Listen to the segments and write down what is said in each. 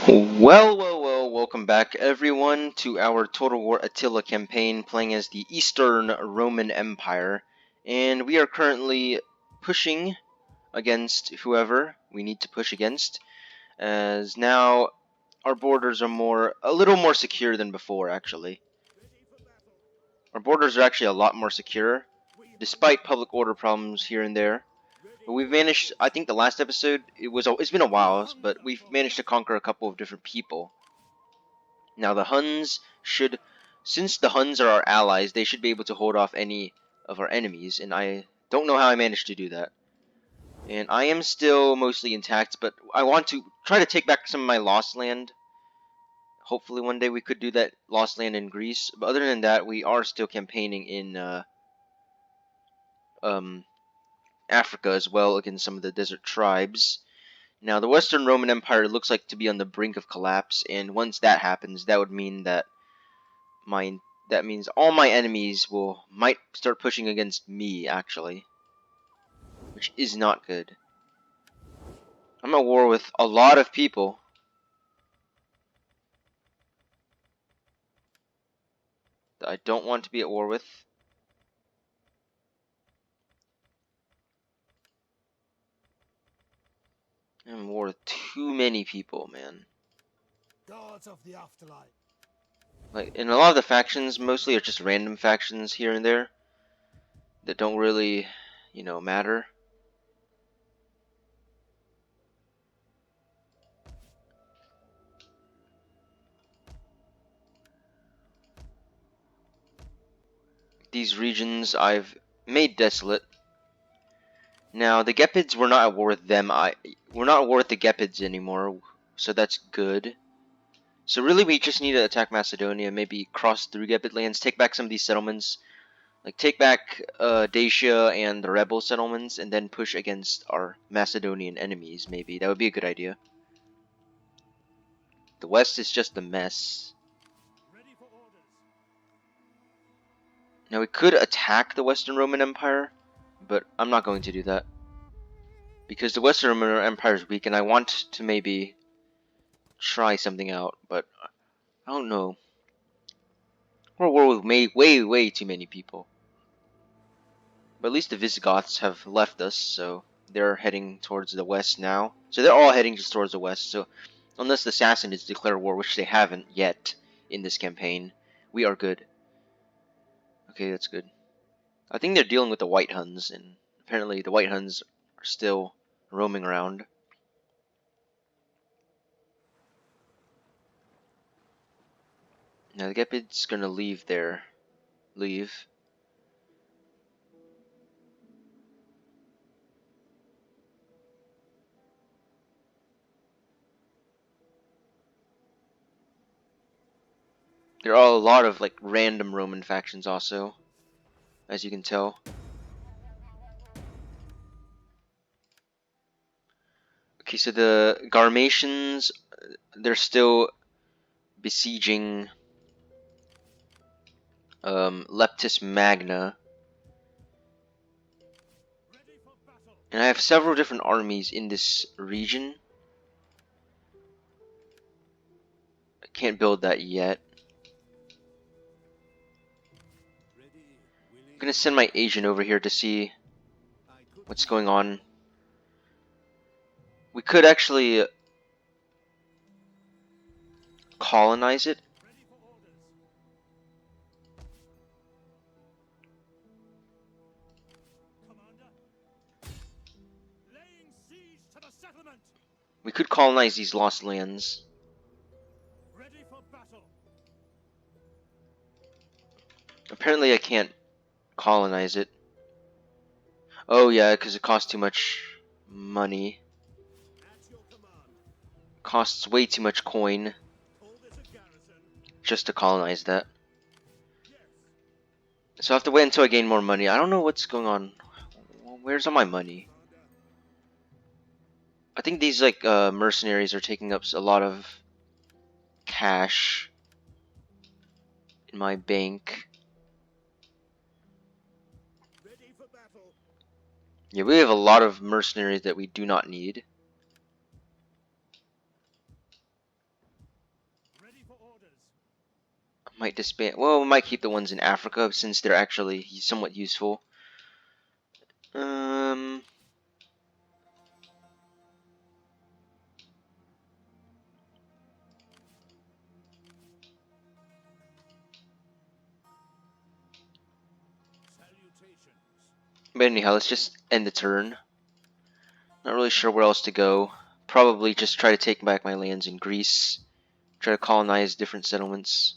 Welcome back everyone to our Total War Attila campaign playing as the Eastern Roman Empire. And we are currently pushing against whoever we need to push against, as now our borders are a little more secure than before, actually. Our borders are actually a lot more secure, despite public order problems here and there. But we've managed, I think the last episode, it's been a while, but we've managed to conquer a couple of different people. Now the Huns should, since the Huns are our allies, they should be able to hold off any of our enemies, and I don't know how I managed to do that. And I am still mostly intact, but I want to try to take back some of my lost land. Hopefully one day we could do that lost land in Greece, but other than that, we are still campaigning in Africa as well against some of the desert tribes. Now the Western Roman Empire looks like to be on the brink of collapse, and once that happens, that would mean that all my enemies might start pushing against me, actually, which is not good. I'm at war with a lot of people that I don't want to be at war with. I'm at war with too many people, man. Gods of the afterlife. And a lot of the factions mostly are just random factions here and there that don't really, matter. These regions I've made desolate. Now the Gepids, we're not at war with them. We're not at war with the Gepids anymore, so that's good. So really we just need to attack Macedonia, maybe cross through Gepid lands, take back some of these settlements, like take back Dacia and the rebel settlements, and then push against our Macedonian enemies, maybe. That would be a good idea. The west is just a mess. Ready for orders. Now we could attack the Western Roman Empire, but I'm not going to do that. Because the Western Roman Empire is weak, and I want to maybe try something out, but I don't know. We're at war with way too many people. But at least the Visigoths have left us, so they're heading towards the west now. So they're all heading just towards the west, so unless the Sassanids declare war, which they haven't yet in this campaign, we are good. Okay, that's good. I think they're dealing with the White Huns, and apparently the White Huns are still roaming around. Now the Gepid's gonna leave. There are a lot of like random Roman factions also, as you can tell. Okay, so the Garmatians, they're still besieging Leptis Magna. And I have several different armies in this region. I can't build that yet. I'm gonna send my agent over here to see what's going on. We could actually colonize it. We could colonize these lost lands. Ready for battle. Apparently I can't colonize it. Oh yeah, because it costs too much money. At your command. Costs way too much coin Call this a garrison. just to colonize that. Yes. So I have to wait until I gain more money. I don't know what's going on. Where's all my money? I think these mercenaries are taking up a lot of cash in my bank. Ready for battle. Yeah, we have a lot of mercenaries that we do not need. for orders. Might disband. Well, we might keep the ones in Africa since they're actually somewhat useful. Um. Salutations. But anyhow, let's just end the turn. Not really sure where else to go. Probably just try to take back my lands in Greece. Try to colonize different settlements.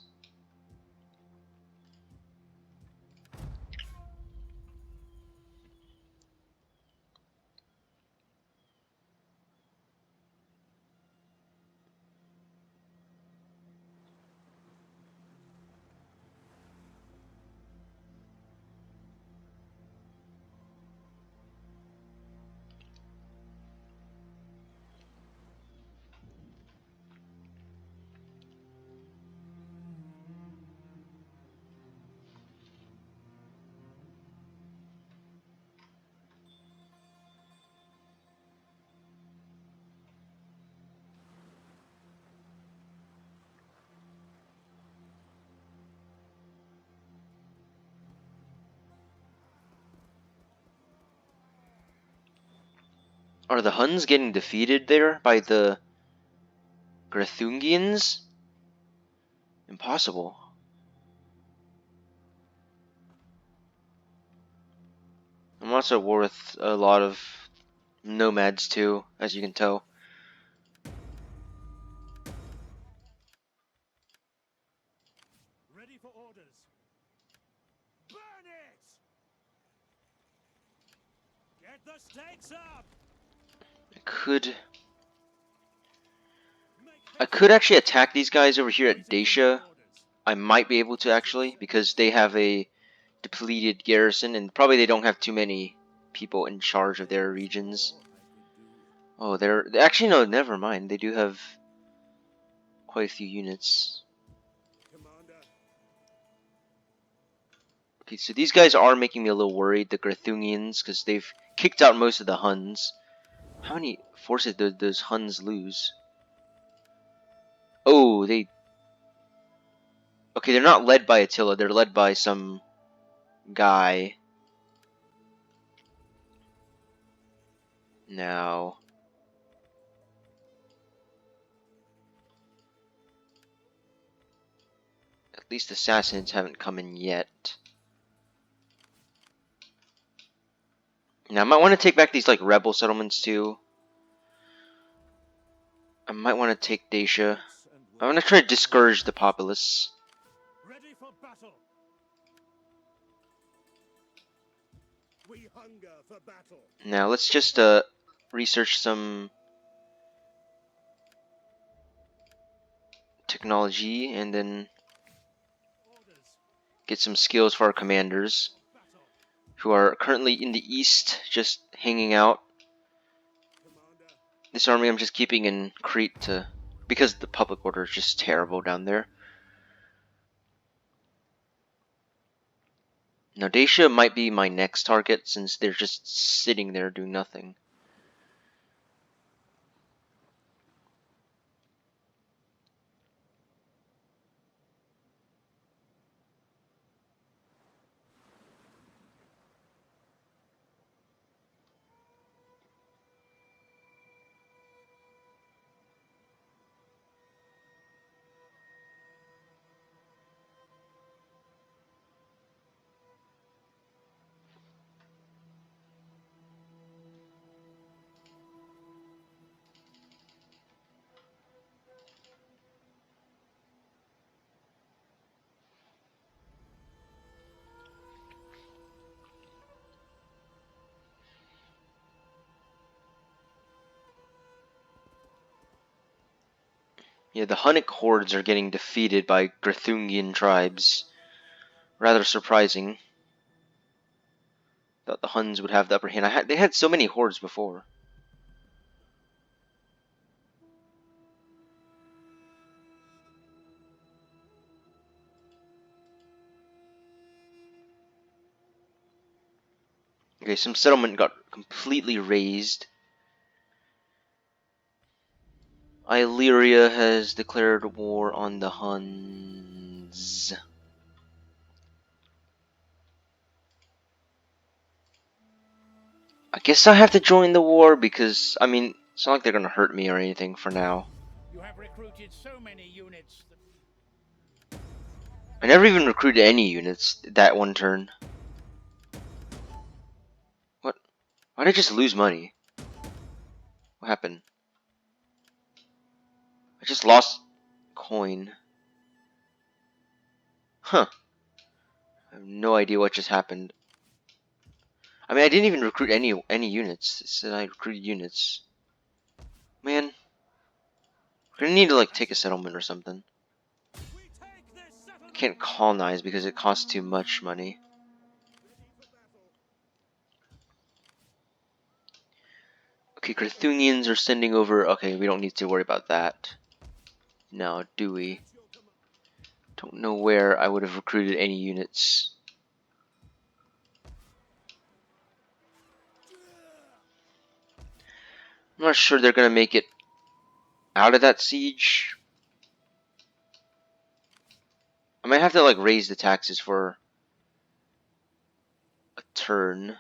Are the Huns getting defeated there by the Grethungians? Impossible. I'm also at war with a lot of nomads too, as you can tell. Ready for orders. Burn it! Get the stakes up! I Make could haste! actually attack these guys over here at Waiting on your Dacia. orders. I might be able to actually, because they have a depleted garrison, and probably they don't have too many people in charge of their regions. Oh, they're actually no, never mind. They do have quite a few units. Commander, Okay, so these guys are making me a little worried, the Grethungians, because they've kicked out most of the Huns. How many forces did those Huns lose? Oh, they... Okay, they're not led by Attila, they're led by some guy. Now... At least assassins haven't come in yet. Now, I might want to take back these, like, rebel settlements, too. I might want to take Dacia. once and I want to try to discourage the populace. ready for battle. We hunger for battle. Now, let's just, research some technology, and then Orders get some skills for our commanders, for battle. who are currently in the east, just hanging out. Commander, This army I'm just keeping in Crete because the public order is just terrible down there. Now, Dacia might be my next target since they're just sitting there doing nothing. Yeah, the Hunnic hordes are getting defeated by Grethungian tribes. Rather surprising. Thought the Huns would have the upper hand. They had so many hordes before. Okay, some settlement got completely razed. Illyria has declared war on the Huns. I guess I have to join the war because, I mean, it's not like they're gonna hurt me or anything for now. You have recruited so many units that I never even recruited any units that one turn. What? Why did I just lose money? What happened? I just lost coin. Huh. I have no idea what just happened. I mean, I didn't even recruit any units. It said I recruited units. Man, we're gonna need to like take a settlement or something. we take this I settlement. can't colonize because it costs too much money. Okay, Carthunians are sending over. Okay, we don't need to worry about that. Now, do we? Don't know where I would have recruited any units. I'm not sure they're gonna make it out of that siege. I might have to like raise the taxes for a turn.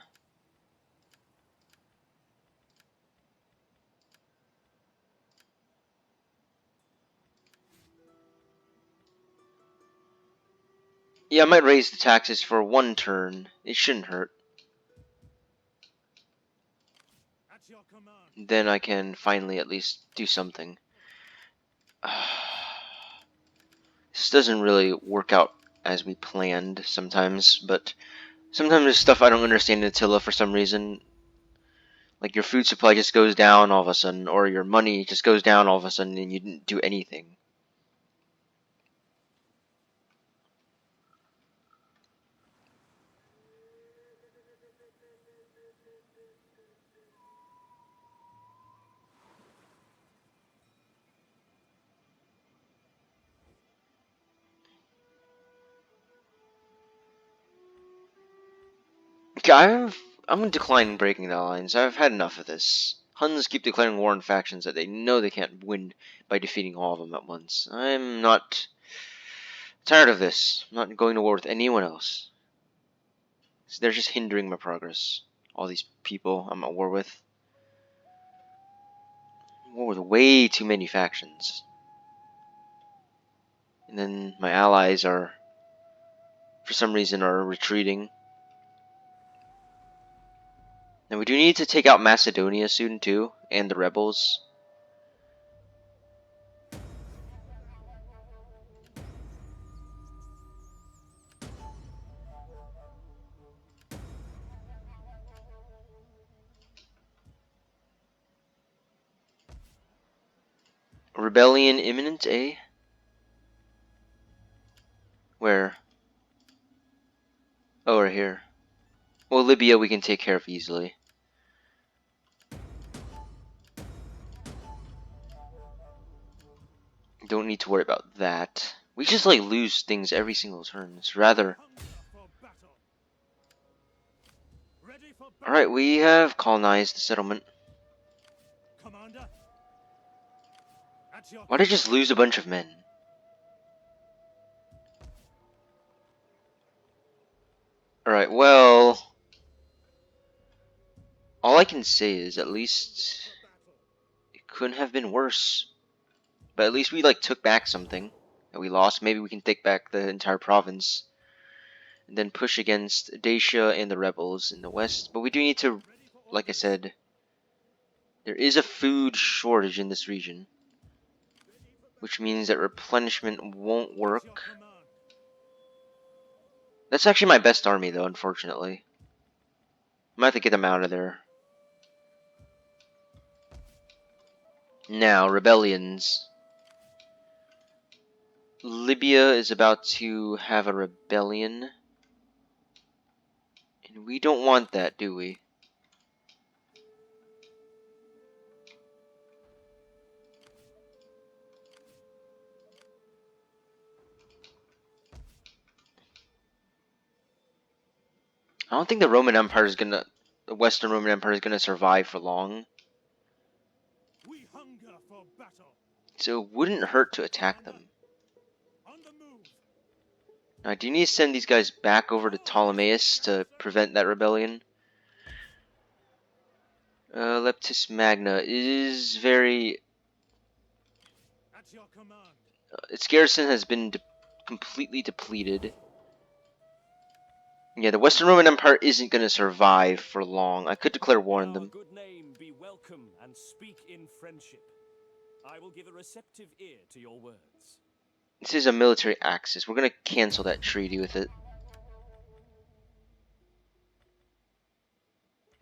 Yeah, I might raise the taxes for one turn. It shouldn't hurt. At your command. Then I can finally at least do something. This doesn't really work out as we planned sometimes, but sometimes there's stuff I don't understand in Attila for some reason. Like your food supply just goes down all of a sudden, or your money just goes down all of a sudden and you didn't do anything. Okay, I'm gonna decline breaking the alliance. I've had enough of this. Huns keep declaring war on factions that they know they can't win by defeating all of them at once. I'm not tired of this. I'm not going to war with anyone else. They're just hindering my progress. All these people I'm at war with. War with way too many factions. And then my allies are, for some reason, are retreating. And we do need to take out Macedonia soon too, and the rebels. Rebellion imminent, eh? Where? Oh, we're here. Well, Libya we can take care of easily. Don't need to worry about that. We just like lose things every single turn. It's rather... Hunger for battle. Ready for battle. Alright, we have colonized the settlement. Commander. At your Why did I just lose a bunch of men? Alright, well... All I can say is at least it couldn't have been worse. But at least we like took back something that we lost. Maybe we can take back the entire province. And then push against Dacia and the rebels in the west. But we do need to, like I said, there is a food shortage in this region. Which means that replenishment won't work. That's actually my best army though, unfortunately. I might have to get them out of there. Now, rebellions. Libya is about to have a rebellion. And we don't want that, do we? I don't think the Roman Empire is gonna... The Western Roman Empire is gonna survive for long. We hunger for battle. So it wouldn't hurt to attack Commander, them. on the move. Now, do you need to send these guys back over to Ptolemais to prevent that rebellion? Leptis Magna is very... At your command. its garrison has been completely depleted. Yeah, the Western Roman Empire isn't going to survive for long. I could declare war In on our them. good name, be welcome and speak in friendship. I will give a receptive ear to your words. This is a military axis. We're going to cancel that treaty with it.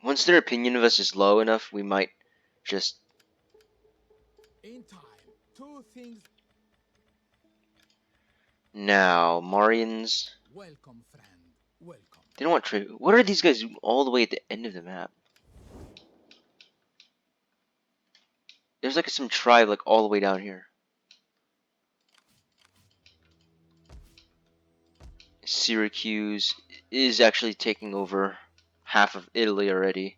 Once their opinion of us is low enough, we might just... In time, two things. Now, Marians... Welcome, friend. Welcome. They don't want trade. What are these guys doing all the way at the end of the map? There's like some tribe like all the way down here. Syracuse is actually taking over half of Italy already.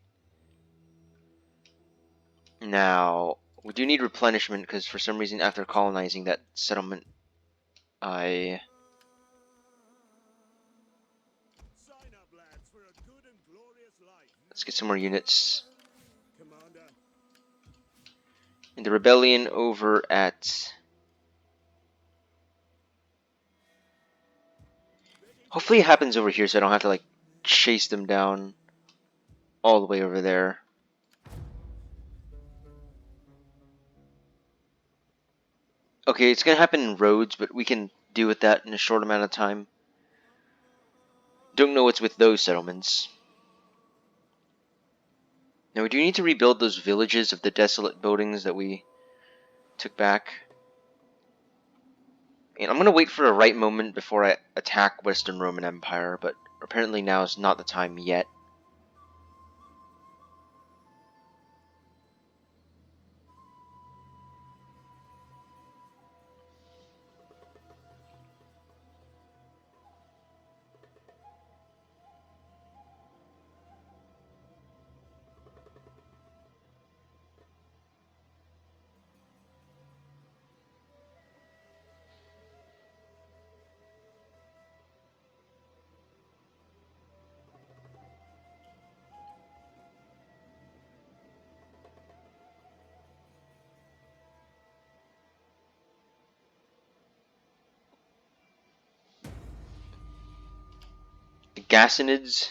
Now, we do need replenishment because for some reason after colonizing that settlement, Sign up, lads, for a good and glorious life. let's get some more units. Commander, And the rebellion over at... Hopefully it happens over here so I don't have to like chase them down all the way over there. Okay, it's gonna happen in Rhodes, but we can deal with that in a short amount of time. Don't know what's with those settlements. Now we do need to rebuild those villages of the desolate buildings that we took back. And I'm gonna wait for a right moment before I attack Western Roman Empire, but apparently now is not the time yet. The Gassanids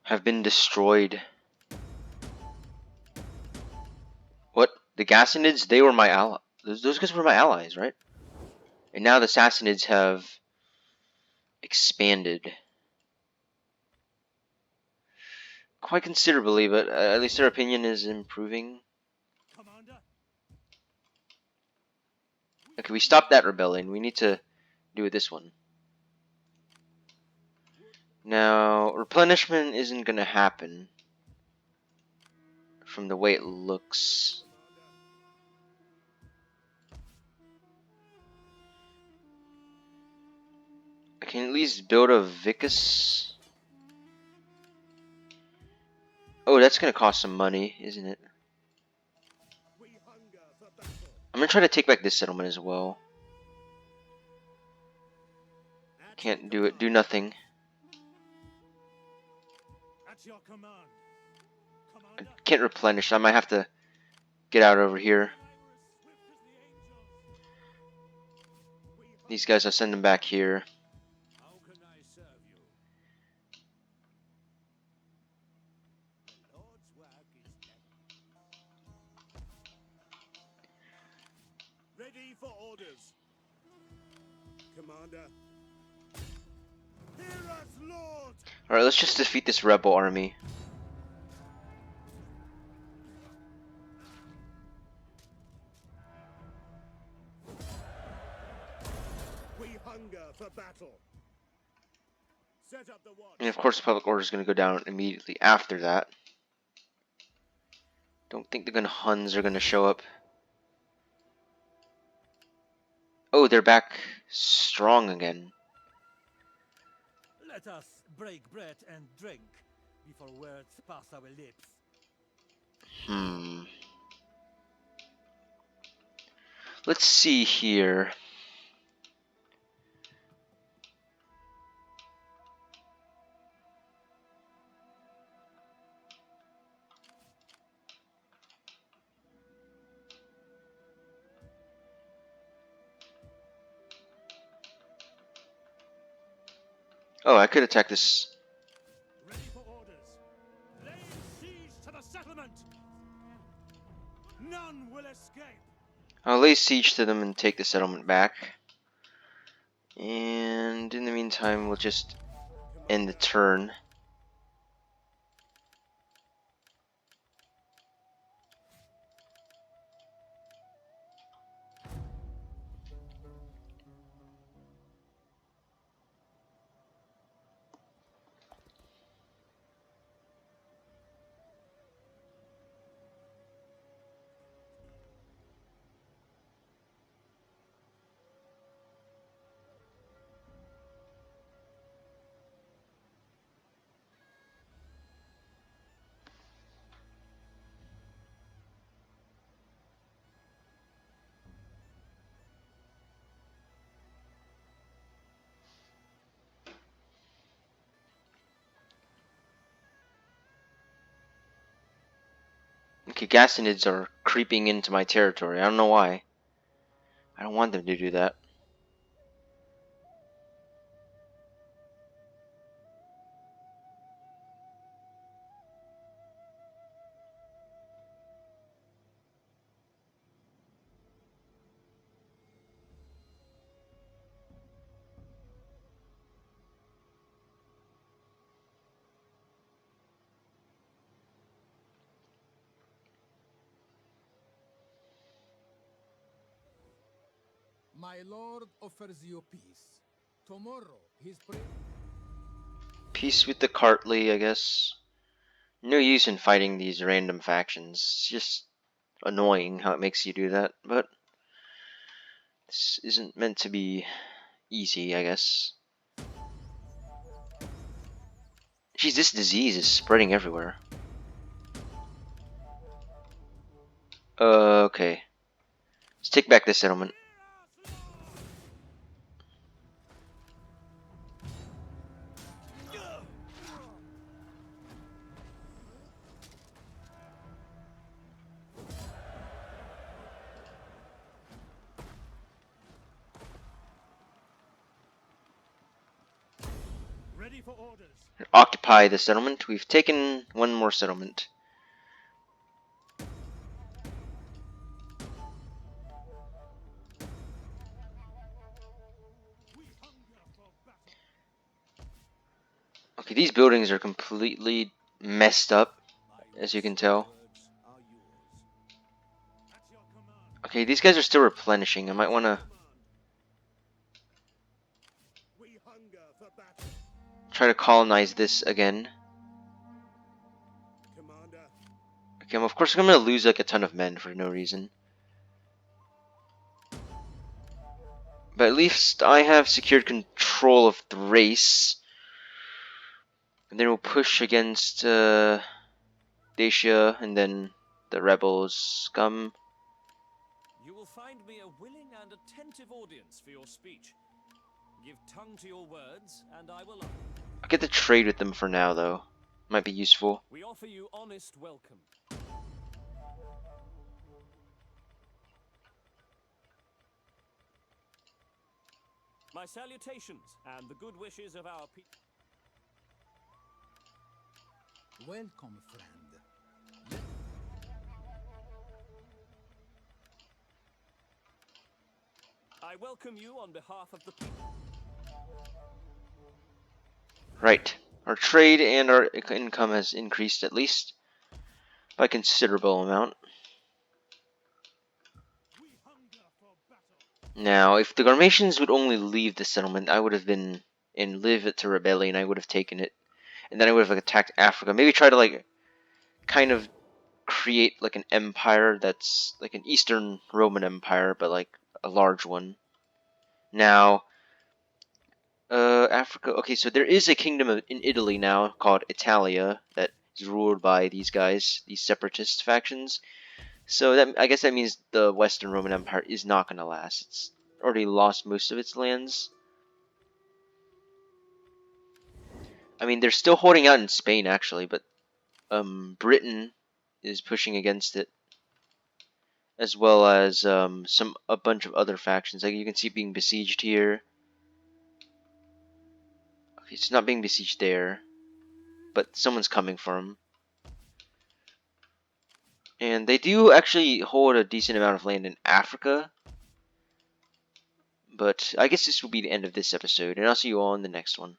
have been destroyed. What? The Gassanids? They were my ally. Those guys were my allies, right? And now the Sassanids have expanded quite considerably, but at least their opinion is improving. Commander. Okay, we stopped that rebellion. We need to do with this one. Now, replenishment isn't going to happen from the way it looks. I can at least build a Vicus. Oh, that's going to cost some money, isn't it? We hunger for battle. I'm going to try to take back this settlement as well. At your Can't do it. command. Do nothing. At your command. I Commander. can't replenish. I might have to get out over here. These guys, I'll send them back here. How can I serve you? The Lord's work is done. Ready for orders. Commander. Hear us, Lord! Alright, let's just defeat this rebel army. We hunger for battle. Set up the watch. And of course, the public order is going to go down immediately after that. Don't think the Huns are going to show up. Oh, they're back strong again. Let us break bread and drink before words pass our lips. Let's see here. Oh, I could attack this. Ready for orders. Lay siege to the settlement. None will escape. I'll lay siege to them and take the settlement back. And in the meantime, we'll just end the turn. Okay, Gassanids are creeping into my territory. I don't know why. I don't want them to do that. My lord offers you peace. Tomorrow, his Peace with the Cartley, I guess. No use in fighting these random factions. It's just annoying how it makes you do that, but this isn't meant to be easy, I guess. Geez, this disease is spreading everywhere. Okay. Let's take back this settlement. Ready for orders. Occupy the settlement. We've taken one more settlement. We hunger for battle. Okay, these buildings are completely messed up, My as you can last tell. words are yours. At your command. Okay, these guys are still replenishing. I might want to We hunger for battle. try to colonize this again. Commander, Okay, of course I'm going to lose like a ton of men for no reason. But at least I have secured control of Thrace. And then we'll push against Dacia and then the rebels come. You will find me a willing and attentive audience for your speech. Give tongue to your words, and I will. I'll get to trade with them for now, though. Might be useful. We offer you honest welcome. My salutations and the good wishes of our people. welcome, friend. I welcome you on behalf of the people. Right. Our trade and our income has increased at least by a considerable amount. We hunger for battle. Now, if the Garmatians would only leave the settlement, I would have been in live it to rebellion. I would have taken it, and then I would have like, attacked Africa. Maybe try to like kind of create like an empire that's like an Eastern Roman Empire, but like a large one. Now, Africa. Okay, so there is a kingdom in Italy now called Italia that is ruled by these guys, these separatist factions. So that, I guess that means the Western Roman Empire is not going to last. It's already lost most of its lands. I mean, they're still holding out in Spain actually, but Britain is pushing against it, as well as a bunch of other factions. Like you can see being besieged here. Okay, it's not being besieged there, but someone's coming for them. And they do actually hold a decent amount of land in Africa. But I guess this will be the end of this episode, and I'll see you all in the next one.